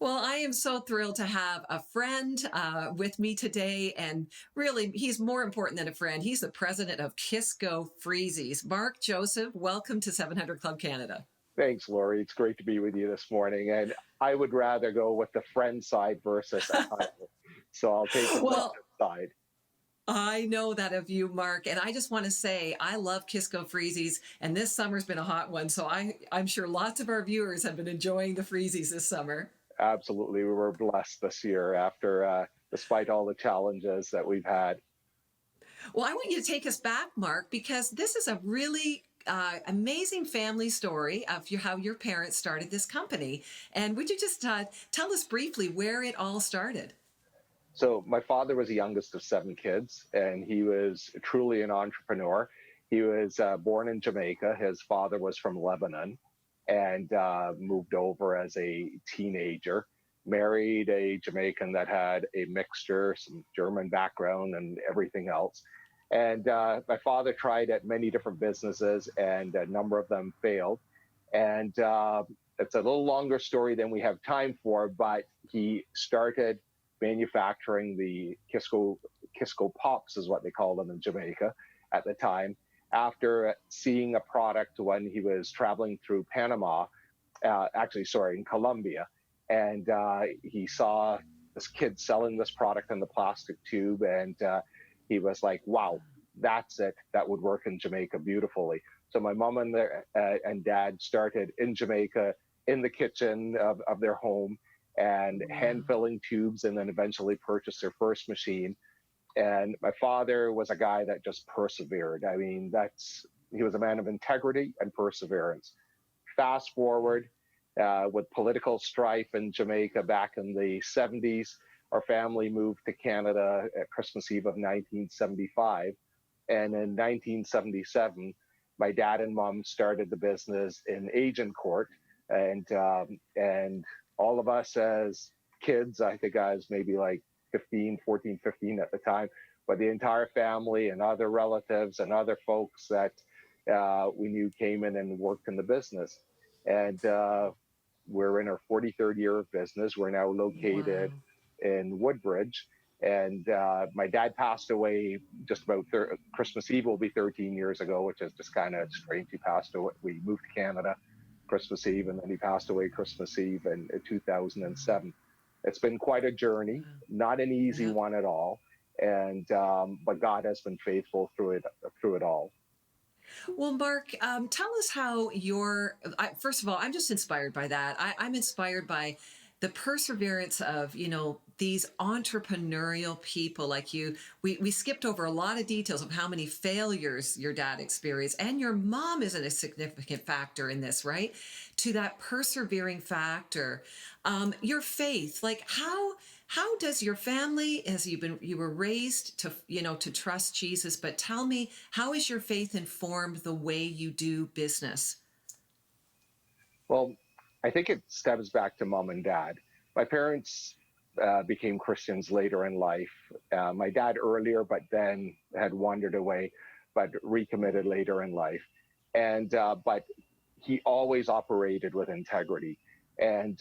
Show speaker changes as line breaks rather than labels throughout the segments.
Well, I am so thrilled to have a friend with me today. And really, he's more important than a friend. He's the president of Kisko Freezies. Mark Joseph, welcome to 700 Club Canada.
Thanks, Lori. It's great to be with you this morning. And I would rather go with the friend side versus a title. So I'll take the friend
Well,
side.
I know that of you, Mark. And I just want to say I love Kisko Freezies. And this summer's been a hot one. So I'm sure lots of our viewers have been enjoying the Freezies this summer.
Absolutely. We were blessed this year despite all the challenges that we've had.
Well, I want you to take us back, Mark, because this is a really amazing family story of how your parents started this company. And would you just tell us briefly where it all started?
So my father was the youngest of seven kids, and he was truly an entrepreneur. He was born in Jamaica. His father was from Lebanon and moved over as a teenager, married a Jamaican that had a mixture, some German background and everything else. And my father tried at many different businesses, and a number of them failed. And it's a little longer story than we have time for, but he started manufacturing the Kisko Pops, is what they called them in Jamaica at the time, after seeing a product when he was traveling through Panama, in Colombia. And he saw this kid selling this product in the plastic tube, and he was like, wow, that's it. That would work in Jamaica beautifully. So my mom and dad started in Jamaica in the kitchen of their home and hand filling tubes, and then eventually purchased their first machine. And my father was a guy that just persevered. I mean, he was a man of integrity and perseverance. Fast forward with political strife in Jamaica back in the 70s, our family moved to Canada at Christmas Eve of 1975. And in 1977, my dad and mom started the business in Agincourt, and all of us as kids, I think I was maybe like 14, 15 at the time, but the entire family and other relatives and other folks that we knew came in and worked in the business. And we're in our 43rd year of business. We're now located
Wow.
in Woodbridge. And my dad passed away just about Christmas Eve will be 13 years ago, which is just kind of strange. He passed away. We moved to Canada Christmas Eve, and then he passed away Christmas Eve in 2007. It's been quite a journey, not an easy
Yeah.
one at all, and but God has been faithful through it all.
Well, Mark, tell us how first of all, I'm just inspired by that. I'm inspired by the perseverance of, these entrepreneurial people like you. We skipped over a lot of details of how many failures your dad experienced, and your mom isn't a significant factor in this, right? To that persevering factor. Your faith, like how does your family, as you were raised to, to trust Jesus, but tell me, how is your faith informed the way you do business?
Well, I think it stems back to mom and dad. My parents became Christians later in life. My dad earlier, but then had wandered away, but recommitted later in life. And but he always operated with integrity, and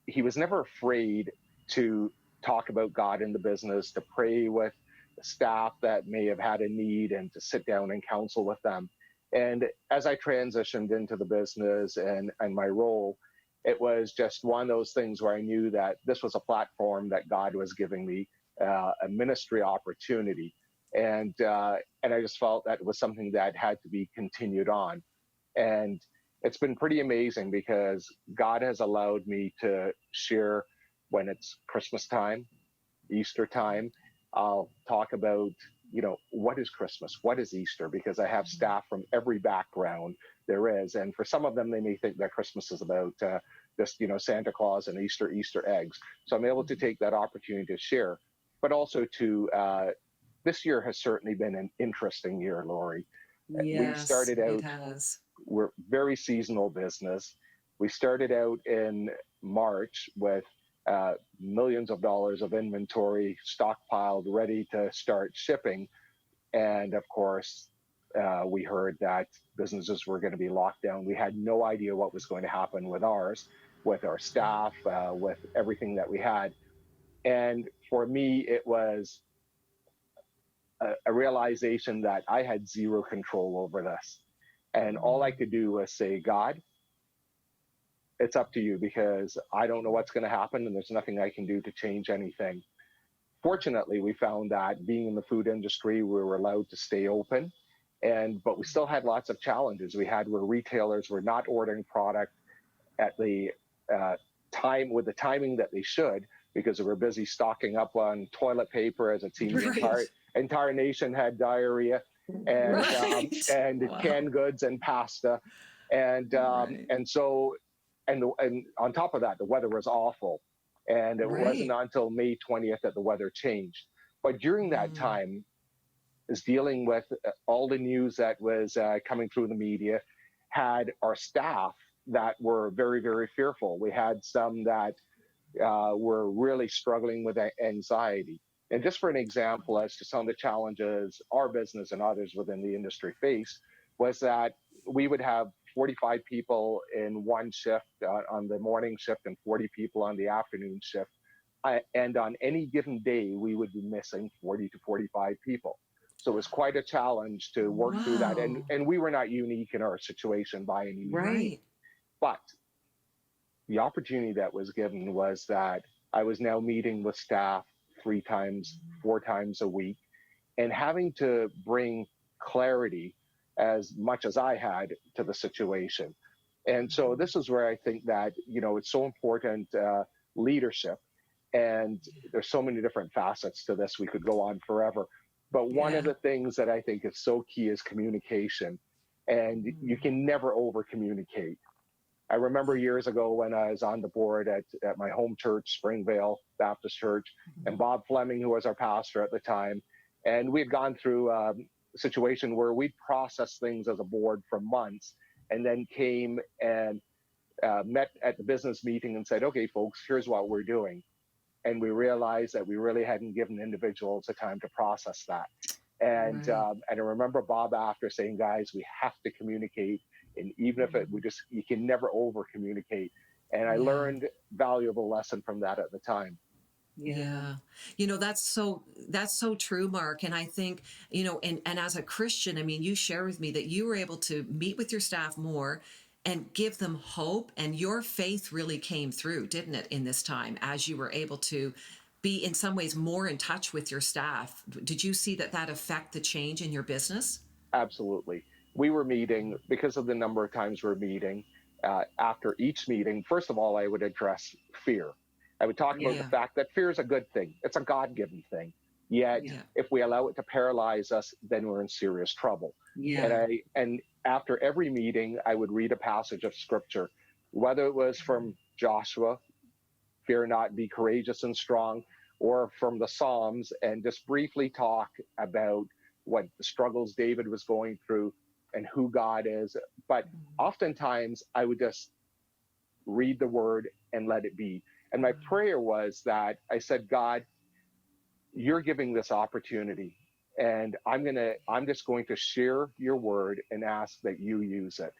he was never afraid to talk about God in the business, to pray with the staff that may have had a need, and to sit down and counsel with them. And as I transitioned into the business and my role, it was just one of those things where I knew that this was a platform that God was giving me, a ministry opportunity, and I just felt that it was something that had to be continued on. And it's been pretty amazing because God has allowed me to share when it's Christmas time, Easter time. I'll talk about, what is Christmas? What is Easter? Because I have staff from every background there is. And for some of them, they may think that Christmas is about just, Santa Claus and Easter eggs. So I'm able to take that opportunity to share, but also this year has certainly been an interesting year, Lori. We
Yes,
started
it
out,
has.
we're very seasonal business. We started out in March with millions of dollars of inventory stockpiled, ready to start shipping. And of course, we heard that businesses were going to be locked down. We had no idea what was going to happen with ours, with our staff, with everything that we had. And for me, it was a realization that I had zero control over this. And all I could do was say, God, it's up to you, because I don't know what's going to happen and there's nothing I can do to change anything. Fortunately, we found that being in the food industry, we were allowed to stay open, but we still had lots of challenges. We had where retailers were not ordering product at the with the timing that they should, because they were busy stocking up on toilet paper, as it seemed
Right.
the entire nation had diarrhea, and
Right.
and
Wow.
canned goods and pasta, and
Right.
and so and on top of that, the weather was awful, and it wasn't
Right.
until May 20th that the weather changed. But during that
Mm.
time, is dealing with all the news that was coming through the media, had our staff that were very, very fearful. We had some that were really struggling with anxiety. And just for an example as to some of the challenges our business and others within the industry face, was that we would have 45 people in one shift on the morning shift and 40 people on the afternoon shift. And on any given day, we would be missing 40 to 45 people. So it was quite a challenge to work through that.
Wow.
And we were not unique in our situation by any means.
Right.
But the opportunity that was given was that I was now meeting with staff 3 times, 4 times a week, and having to bring clarity as much as I had to the situation. And so this is where I think that, it's so important, leadership. And there's so many different facets to this. We could go on forever. But one of
Yeah.
the things that I think is so key is communication. And you can never over communicate. I remember years ago when I was on the board at my home church, Springvale Baptist Church, and Bob Fleming, who was our pastor at the time. And we had gone through a situation where we'd processed things as a board for months, and then came and met at the business meeting and said, okay, folks, here's what we're doing. And we realized that we really hadn't given individuals the time to process that. And
Right.
and I remember Bob after saying, guys, we have to communicate. And even if you can never over communicate. And I
Yeah.
learned valuable lesson from that at the time.
Yeah. That's so true, Mark. And I think, and as a Christian, I mean, you share with me that you were able to meet with your staff more and give them hope. And your faith really came through, didn't it, in this time, as you were able to be in some ways more in touch with your staff? Did you see that affect the change in your business?
Absolutely. We were meeting because of the number of times we're meeting. After each meeting, first of all, I would address fear. I would talk about the
Yeah.
fact that fear is a good thing. It's a God-given thing. Yet,
Yeah.
if we allow it to paralyze us, then we're in serious trouble.
Yeah.
And after every meeting, I would read a passage of scripture, whether it was from Joshua, fear not, be courageous and strong, or from the Psalms, and just briefly talk about what the struggles David was going through and who God is. But oftentimes I would just read the word and let it be. And my prayer was that I said, God, you're giving this opportunity, and I'm just going to share your word and ask that you use it.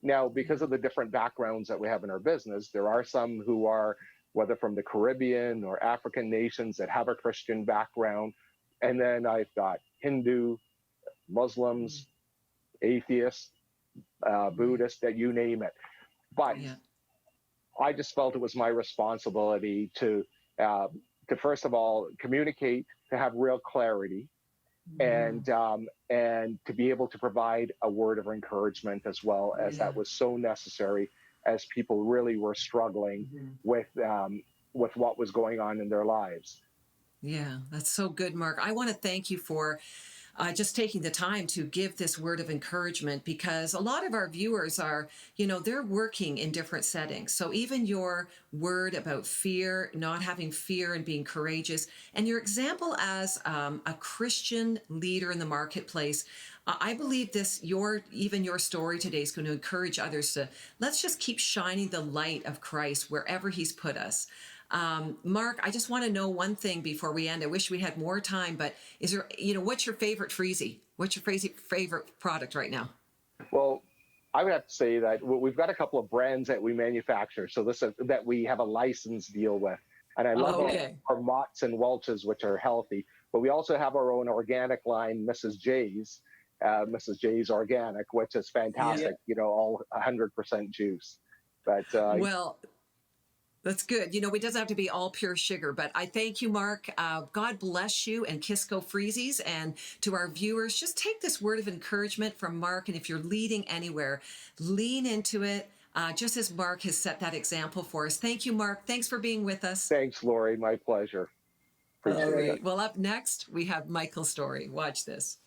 Now, because of the different backgrounds that we have in our business, there are some who are, whether from the Caribbean or African nations, that have a Christian background. And then I've got Hindu, Muslims, atheists, Buddhists, that you name it. But
Yeah.
I just felt it was my responsibility to first of all communicate, to have real clarity, and to be able to provide a word of encouragement as well, as that was so necessary, as people really were struggling with what was going on in their lives.
Yeah, that's so good, Mark. I want to thank you for just taking the time to give this word of encouragement, because a lot of our viewers are, they're working in different settings. So even your word about fear, not having fear and being courageous, and your example as a Christian leader in the marketplace, I believe even your story today is going to encourage others to, let's just keep shining the light of Christ wherever he's put us. Mark, I just want to know one thing before we end. I wish we had more time, but is there, what's your favorite Freezy? What's your favorite product right now?
Well, I would have to say that we've got a couple of brands that we manufacture, so this that we have a license deal with, and I love
Oh, okay.
our Motts and Welches, which are healthy. But we also have our own organic line, Mrs. J's Organic, which is
Yeah.
fantastic. You know, all 100% juice. But
Well, that's good. You know, it doesn't have to be all pure sugar, but I thank you, Mark. God bless you and Kisko Freezies. And to our viewers, just take this word of encouragement from Mark. And if you're leading anywhere, lean into it, just as Mark has set that example for us. Thank you, Mark. Thanks for being with us.
thanks, Lori. My pleasure.
All
Appreciate it.
right. Well, up next, we have Michael's story. Watch this.